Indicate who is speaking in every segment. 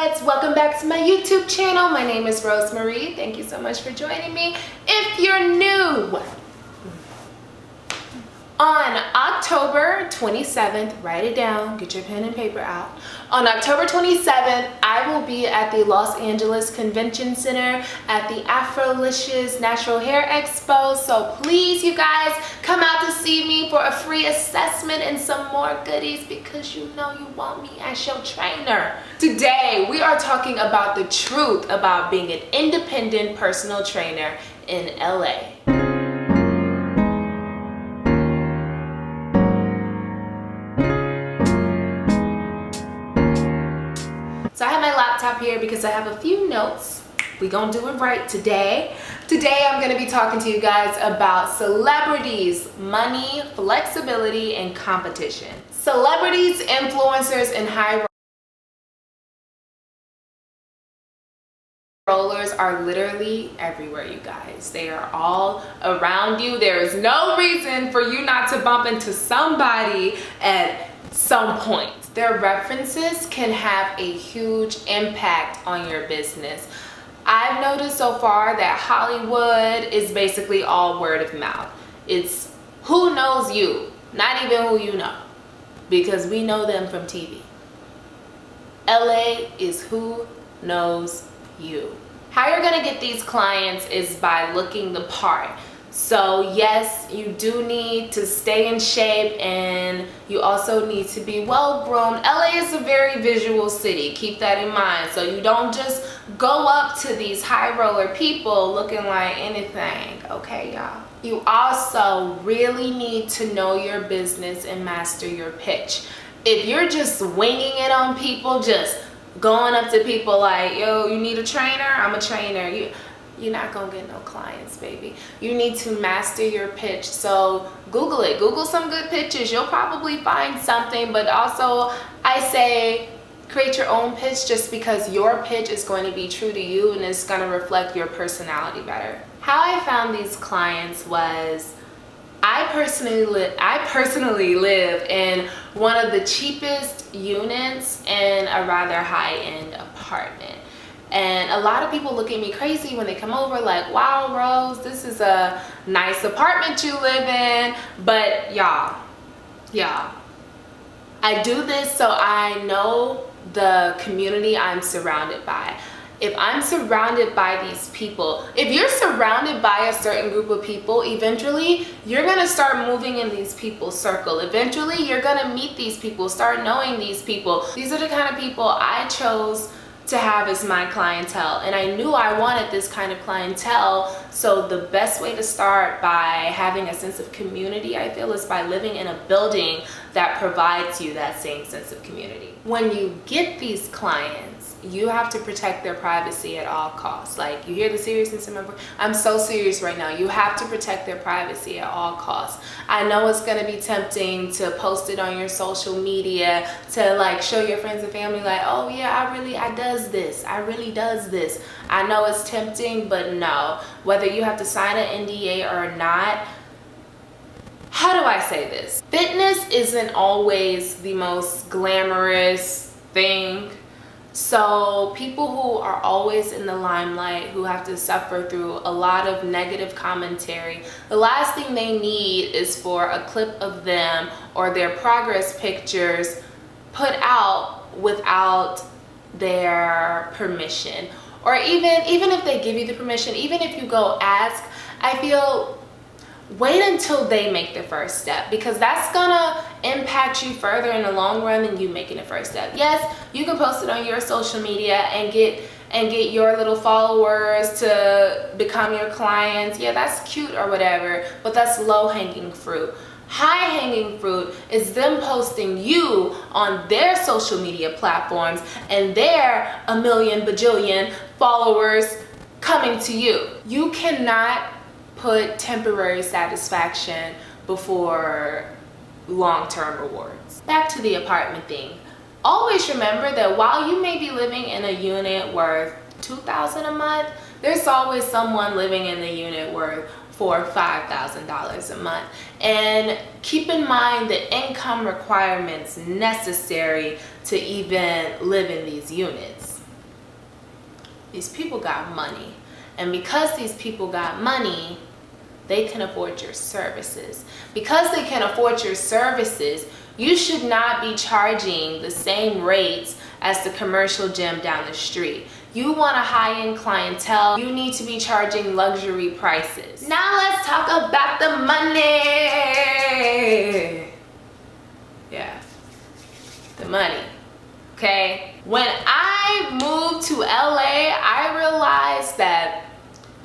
Speaker 1: Rosebuds, welcome back to my YouTube channel. My name is Rosemarie. Thank you so much for joining me. If you're new, on October 27th, write it down, get your pen and paper out. On October 27th, I will be at the Los Angeles Convention Center at the Afroliscious Natural Hair Expo. So please, you guys, come out to see me for a free assessment and some more goodies because you know you want me as your trainer. Today, we are talking about the truth about being an independent personal trainer in LA. So I have my laptop here because I have a few notes. We're gonna do it right today. Today I'm gonna be talking to you guys about celebrities, money, flexibility, and competition. Celebrities, influencers, and high rollers are literally everywhere, you guys. They are all around you. There is no reason for you not to bump into somebody at some point. Their references can have a huge impact on your business. I've noticed so far that Hollywood is basically all word of mouth. It's who knows you, not even who you know, because we know them from TV. LA is who knows you. How you're gonna get these clients is by looking the part. So yes, you do need to stay in shape and you also need to be well groomed. LA is a very visual city, keep that in mind. So you don't just go up to these high roller people looking like anything, okay y'all? You also really need to know your business and master your pitch. If you're just winging it on people, just going up to people like, yo, you need a trainer? I'm a trainer. You're not gonna get no clients, baby. You need to master your pitch. So Google it. Google some good pitches. You'll probably find something, but also I say create your own pitch just because your pitch is going to be true to you and it's gonna reflect your personality better. How I found these clients was I personally live in one of the cheapest units in a rather high-end apartment. And a lot of people look at me crazy when they come over like, wow, Rose, this is a nice apartment you live in. But y'all, I do this so I know the community I'm surrounded by. If I'm surrounded by these people, if you're surrounded by a certain group of people, eventually you're gonna start moving in these people's circle. Eventually you're gonna meet these people, start knowing these people. These are the kind of people I chose to have as my clientele, and I knew I wanted this kind of clientele. So the best way to start by having a sense of community, I feel, is by living in a building that provides you that same sense of community. When you get these clients, you have to protect their privacy at all costs. Like, you hear the seriousness in my voice? I'm so serious right now. You have to protect their privacy at all costs. I know it's gonna be tempting to post it on your social media, to like show your friends and family like, oh yeah, I really does this. I know it's tempting, but no. Whether you have to sign an NDA or not, how do I say this? Fitness isn't always the most glamorous thing. So people who are always in the limelight, who have to suffer through a lot of negative commentary, the last thing they need is for a clip of them or their progress pictures put out without their permission. Or even if they give you the permission, even if you go ask, I feel wait until they make the first step, because that's gonna impact you further in the long run than you making the first step. Yes, you can post it on your social media and get your little followers to become your clients. Yeah, that's cute or whatever, but that's low-hanging fruit. High-hanging fruit is them posting you on their social media platforms and their a million bajillion followers coming to you. You cannot put temporary satisfaction before long-term rewards. Back to the apartment thing. Always remember that while you may be living in a unit worth $2,000 a month, there's always someone living in the unit worth $4,000 or $5,000 a month. And keep in mind the income requirements necessary to even live in these units. these people got money. And because these people got money, they can afford your services. Because they can afford your services, you should not be charging the same rates as the commercial gym down the street. You want a high-end clientele, you need to be charging luxury prices. Now let's talk about the money. Yeah, the money, okay? When I moved to LA, I realized that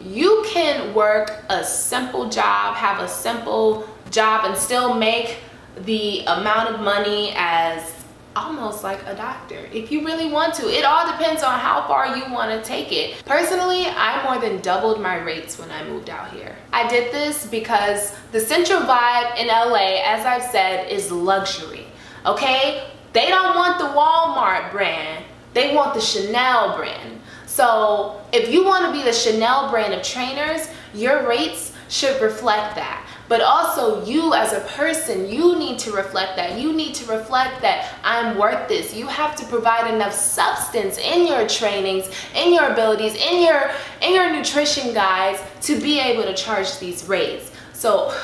Speaker 1: you can work a simple job, have a simple job, and still make the amount of money as almost like a doctor if you really want to. It all depends on how far you want to take it. Personally, I more than doubled my rates when I moved out here. I did this because the central vibe in LA, as I've said, is luxury, okay? They don't want the Walmart brand, they want the Chanel brand. So if you want to be the Chanel brand of trainers, your rates should reflect that. But also you as a person, you need to reflect that. You need to reflect that I'm worth this. You have to provide enough substance in your trainings, in your abilities, in your nutrition guides to be able to charge these rates. So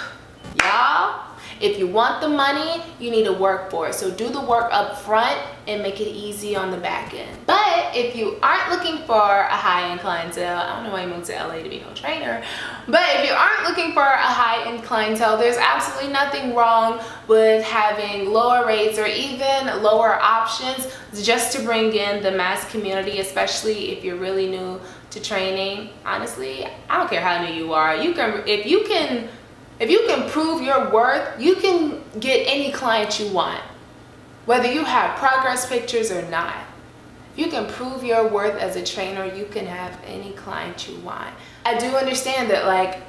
Speaker 1: y'all, if you want the money, you need to work for it. So do the work up front and make it easy on the back end. But if you aren't looking for a high-end clientele, I don't know why you moved to LA to be no trainer, but if you aren't looking for a high-end clientele, there's absolutely nothing wrong with having lower rates or even lower options just to bring in the mass community, especially if you're really new to training. Honestly, I don't care how new you are. If you can prove your worth, you can get any client you want, whether you have progress pictures or not. If you can prove your worth as a trainer, you can have any client you want. I do understand that, like,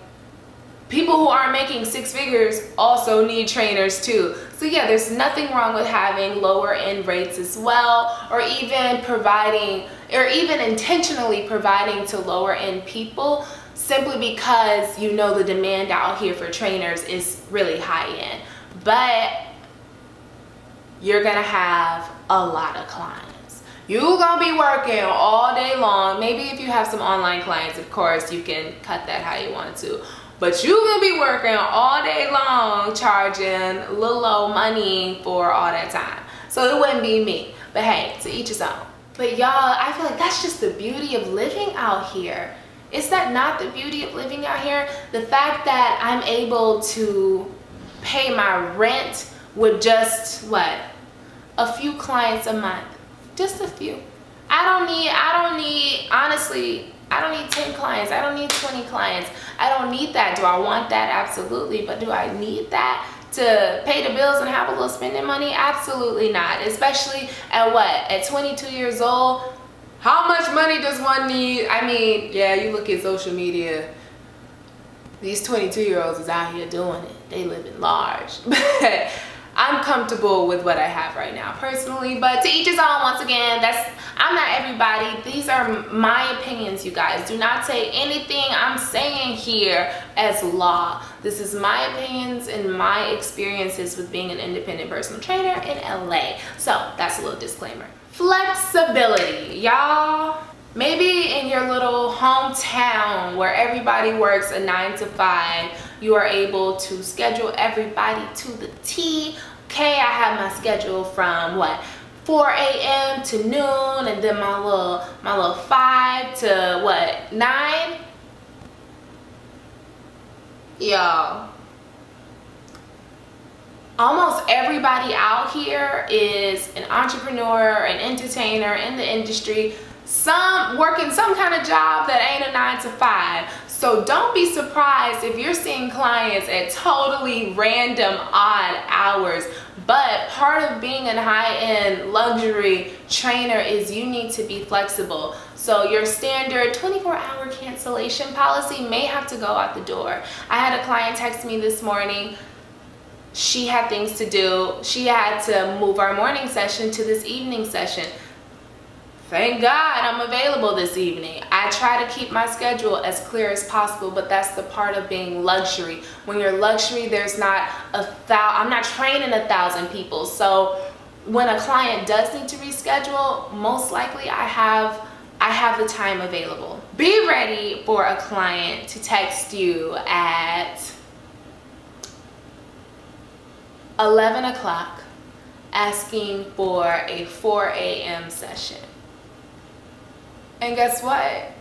Speaker 1: people who aren't making six figures also need trainers too. So yeah, there's nothing wrong with having lower end rates as well, or even intentionally providing to lower end people, simply because you know the demand out here for trainers is really high end. But you're gonna have a lot of clients. You're gonna be working all day long. Maybe if you have some online clients, of course, you can cut that how you want to. But you're gonna be working all day long, charging little old money for all that time. So it wouldn't be me. But hey, to each his own. But y'all, I feel like that's just the beauty of living out here. Is that not the beauty of living out here? The fact that I'm able to pay my rent with just, what, a few clients a month. Just a few. Honestly, I don't need 10 clients. I don't need 20 clients. I don't need that. Do I want that? Absolutely. But do I need that to pay the bills and have a little spending money? Absolutely not. Especially at what? At 22 years old? How much money does one need? I mean, yeah, you look at social media. These 22-year-olds is out here doing it. They living large. But I'm comfortable with what I have right now personally. But to each his own, once again, I'm not everybody. These are my opinions, you guys. Do not take anything I'm saying here as law. This is my opinions and my experiences with being an independent personal trainer in LA. So that's a little disclaimer. Flexibility, y'all. Maybe in your little hometown where everybody works a 9 to 5, you are able to schedule everybody to the T. Okay, I have my schedule from what, 4 a.m. to noon, and then my little 5 to what, 9? Y'all, almost everybody out here is an entrepreneur, an entertainer in the industry, some working some kind of job that ain't a 9 to 5. So don't be surprised if you're seeing clients at totally random odd hours. But part of being a high-end luxury trainer is you need to be flexible. So your standard 24-hour cancellation policy may have to go out the door. I had a client text me this morning. She had things to do. She had to move our morning session to this evening session. Thank God I'm available this evening. I try to keep my schedule as clear as possible, but that's the part of being luxury. When you're luxury, there's not I'm not training 1,000 people. So when a client does need to reschedule, most likely I have I have the time available. Be ready for a client to text you at 11 o'clock asking for a 4 a.m. session. And guess what?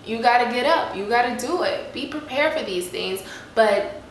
Speaker 1: You gotta get up, you gotta do it. Be prepared for these things. But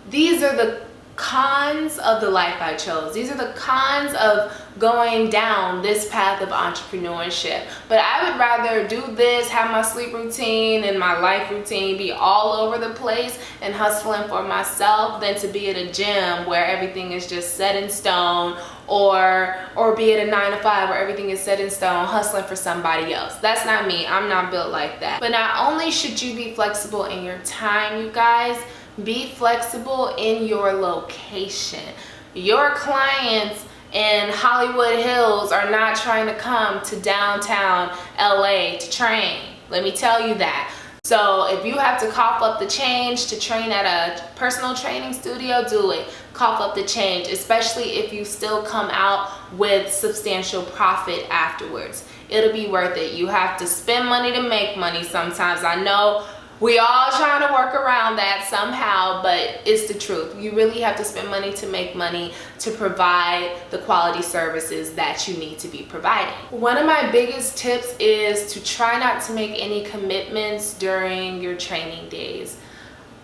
Speaker 1: these are the cons of the life I chose. These are the cons of going down this path of entrepreneurship. But I would rather do this, have my sleep routine and my life routine be all over the place and hustling for myself than to be at a gym where everything is just set in stone, or be at a 9 to 5 where everything is set in stone, hustling for somebody else. That's not me. I'm not built like that. But not only should you be flexible in your time, you guys, be flexible in your location. Your clients in Hollywood Hills are not trying to come to downtown LA to train. Let me tell you that. So if you have to cough up the change to train at a personal training studio, do it. Cough up the change, especially if you still come out with substantial profit afterwards. It'll be worth it. You have to spend money to make money sometimes. I know we all trying to work around that somehow, but it's the truth. You really have to spend money to make money to provide the quality services that you need to be providing. One of my biggest tips is to try not to make any commitments during your training days.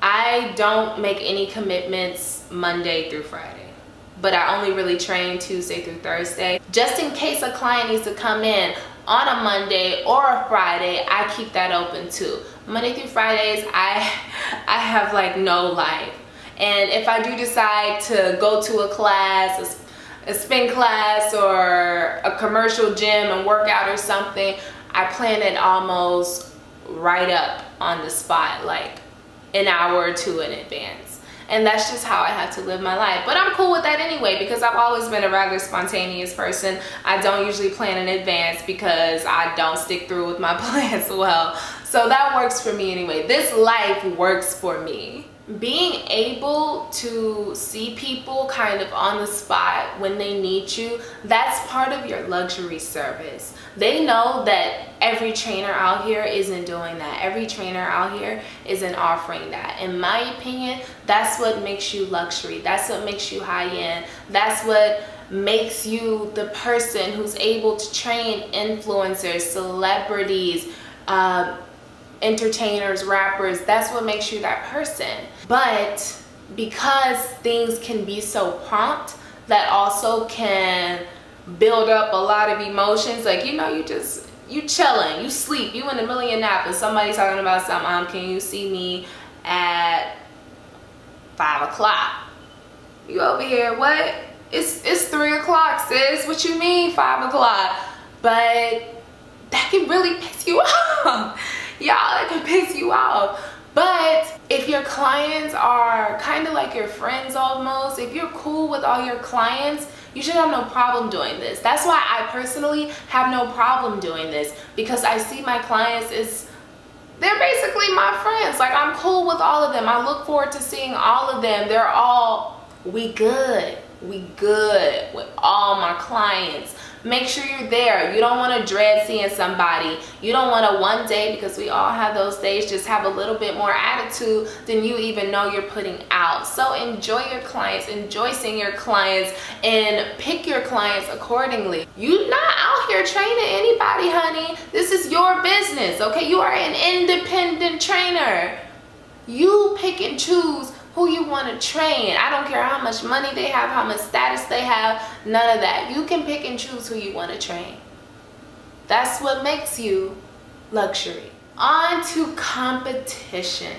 Speaker 1: I don't make any commitments Monday through Friday, but I only really train Tuesday through Thursday. Just in case a client needs to come in on a Monday or a Friday, I keep that open too. Monday through Fridays, I have like no life. And if I do decide to go to a class, a spin class or a commercial gym and work out or something, I plan it almost right up on the spot, like an hour or two in advance. And that's just how I have to live my life. But I'm cool with that anyway, because I've always been a rather spontaneous person. I don't usually plan in advance because I don't stick through with my plans well. So that works for me anyway. This life works for me. Being able to see people kind of on the spot when they need you, that's part of your luxury service. They know that every trainer out here isn't doing that. Every trainer out here isn't offering that. In my opinion, that's what makes you luxury. That's what makes you high-end. That's what makes you the person who's able to train influencers, celebrities, entertainers, rappers. That's what makes you that person. But because things can be so prompt, that also can build up a lot of emotions. Like, you know, you chilling, you sleep, you in the middle of your nap and somebody's talking about something. Can you see me at 5 o'clock? You over here, what? It's 3 o'clock, sis. What you mean 5 o'clock? But that can really piss you off. Y'all, that can piss you off. But if your clients are kind of like your friends almost, if you're cool with all your clients, you should have no problem doing this. That's why I personally have no problem doing this, because I see my clients as, they're basically my friends. Like, I'm cool with all of them. I look forward to seeing all of them. They're all, we good with all my clients. Make sure you're there. You don't want to dread seeing somebody. You don't want to one day, because we all have those days, just have a little bit more attitude than you even know you're putting out. So enjoy your clients, enjoy seeing your clients, and pick your clients accordingly. You're not out here training anybody, honey. This is your business, okay? You are an independent trainer. You pick and choose who you want to train. I don't care how much money they have, how much status they have, none of that. You can pick and choose who you want to train. That's what makes you luxury. On to competition.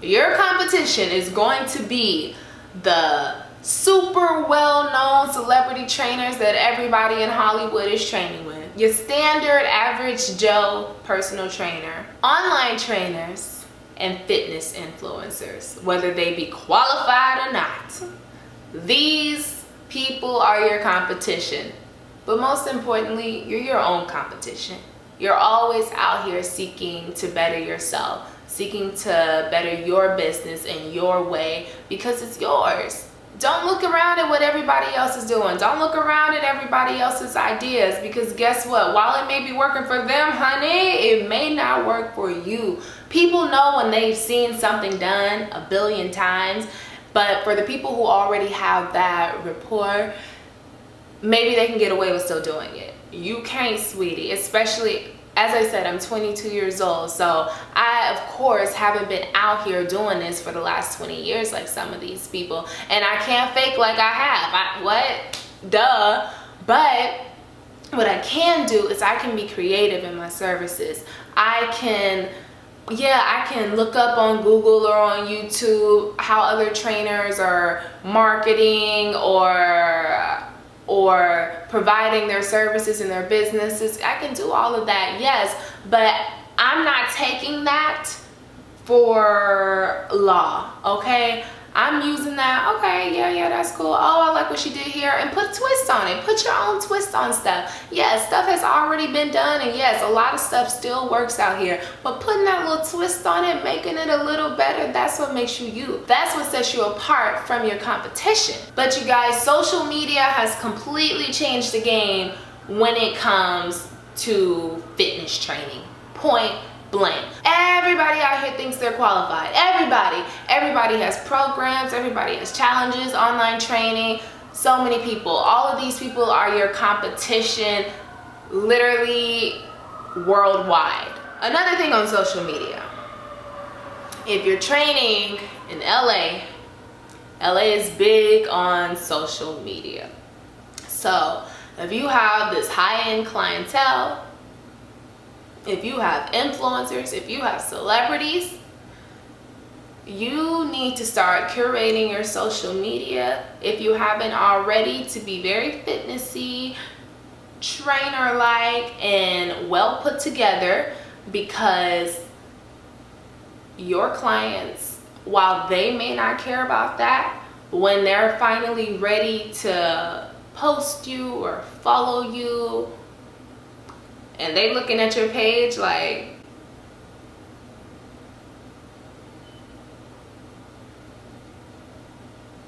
Speaker 1: Your competition is going to be the super well-known celebrity trainers that everybody in Hollywood is training with. Your standard average Joe personal trainer, online trainers, and fitness influencers, whether they be qualified or not. These people are your competition. But most importantly, you're your own competition. You're always out here seeking to better yourself, seeking to better your business in your way, because it's yours. Don't look around at what everybody else is doing. Don't look around at everybody else's ideas, because guess what? While it may be working for them, honey, it may not work for you. People know when they've seen something done 1,000,000,000 times, but for the people who already have that rapport, maybe they can get away with still doing it. You can't, sweetie, especially, as I said, I'm 22 years old, so I, of course, haven't been out here doing this for the last 20 years like some of these people. And I can't fake like I have. What? Duh. But what I can do is I can be creative in my services. I can look up on Google or on YouTube how other trainers are marketing or providing their services and their businesses. I can do all of that, yes, but I'm not taking that for law, okay? I'm using that, okay, yeah, that's cool. Oh, I like what she did here, and put a twist on it. Put your own twist on stuff. Yes, stuff has already been done, and yes, a lot of stuff still works out here, but putting that little twist on it, making it a little better, that's what makes you you. That's what sets you apart from your competition. But you guys, social media has completely changed the game when it comes to fitness training. Point blank. Everybody out here thinks they're qualified. Everybody has programs, everybody has challenges, online training, so many people. All of these people are your competition, literally worldwide. Another thing on social media, if you're training in LA is big on social media. So if you have this high-end clientele, if you have influencers, if you have celebrities, you need to start curating your social media, if you haven't already, to be very fitnessy, trainer-like, and well put together, because your clients, while they may not care about that, when they're finally ready to post you or follow you, and they looking at your page like,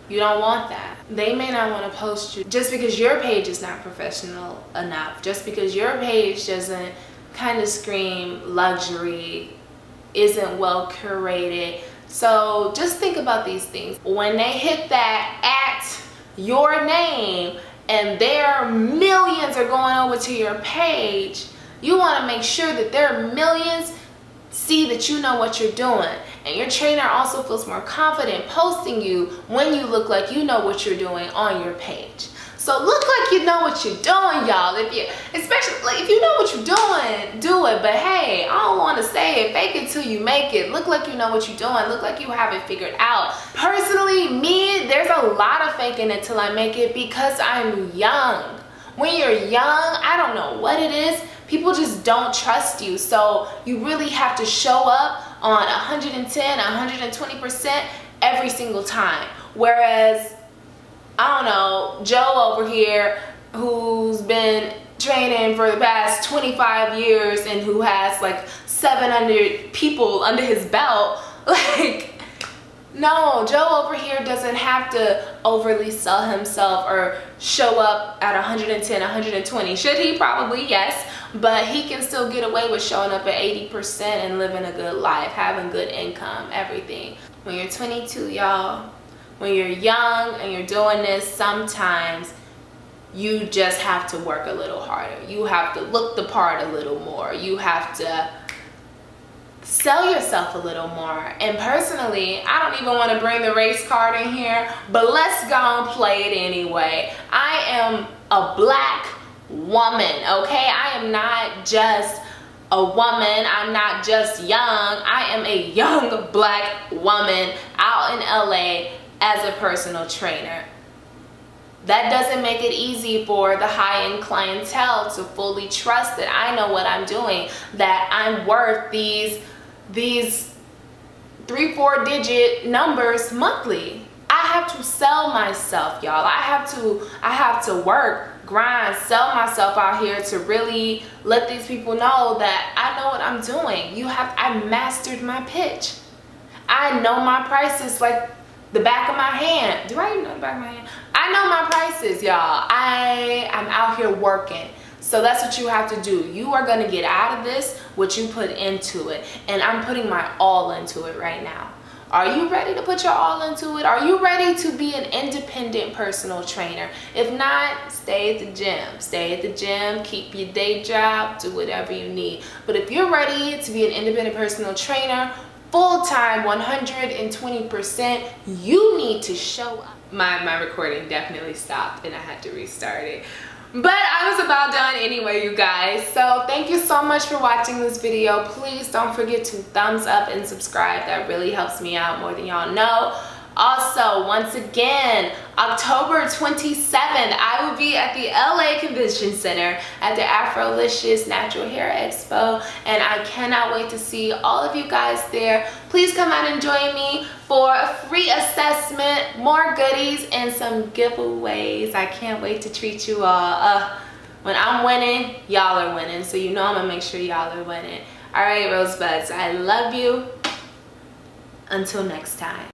Speaker 1: you don't want that. They may not want to post you just because your page is not professional enough, just because your page doesn't kind of scream luxury, isn't well curated. So just think about these things. When they hit that at your name and their millions are going over to your page, you want to make sure that their millions see that you know what you're doing. And your trainer also feels more confident posting you when you look like you know what you're doing on your page. So look like you know what you're doing, y'all. Especially like if you know what you're doing, do it. But hey, I don't want to say it. Fake it till you make it. Look like you know what you're doing. Look like you have it figured out. Personally, me, there's a lot of faking it till I make it, because I'm young. When you're young, I don't know what it is. People just don't trust you. So you really have to show up on 110, 120% every single time. Whereas, I don't know, Joe over here, who's been training for the past 25 years and who has like 700 people under his belt, like, no, Joe over here doesn't have to overly sell himself or show up at 110, 120. Should he? Probably, yes. But he can still get away with showing up at 80% and living a good life, having good income, everything. When you're 22, y'all, when you're young and you're doing this, sometimes you just have to work a little harder. You have to look the part a little more. You have to sell yourself a little more. And personally, I don't even want to bring the race card in here, but let's go and play it anyway. I am a black woman, okay? I am not just a woman. I'm not just young. I am a young black woman out in LA as a personal trainer. That doesn't make it easy for the high-end clientele to fully trust that I know what I'm doing, that I'm worth these 3-4 digit numbers monthly. I have to sell myself, y'all. I have to work, grind, sell myself out here to really let these people know that I know what I'm doing. I mastered my pitch. I know my prices like the back of my hand. Do I even know the back of my hand? I know my prices, y'all. I'm out here working. So that's what you have to do. You are going to get out of this what you put into it. And I'm putting my all into it right now. Are you ready to put your all into it? Are you ready to be an independent personal trainer? If not, stay at the gym. Stay at the gym, keep your day job, do whatever you need. But if you're ready to be an independent personal trainer, full-time, 120%, you need to show up. My recording definitely stopped and I had to restart it. But I was about done anyway, you guys. So thank you so much for watching this video. Please don't forget to thumbs up and subscribe. That really helps me out more than y'all know. Also, once again, October 27th, I will be at the LA Convention Center at the Afroliscious Natural Hair Expo, and I cannot wait to see all of you guys there. Please come out and join me for a free assessment, more goodies, and some giveaways. I can't wait to treat you all. When I'm winning, y'all are winning, so you know I'm gonna make sure y'all are winning. All right, Rosebuds, I love you. Until next time.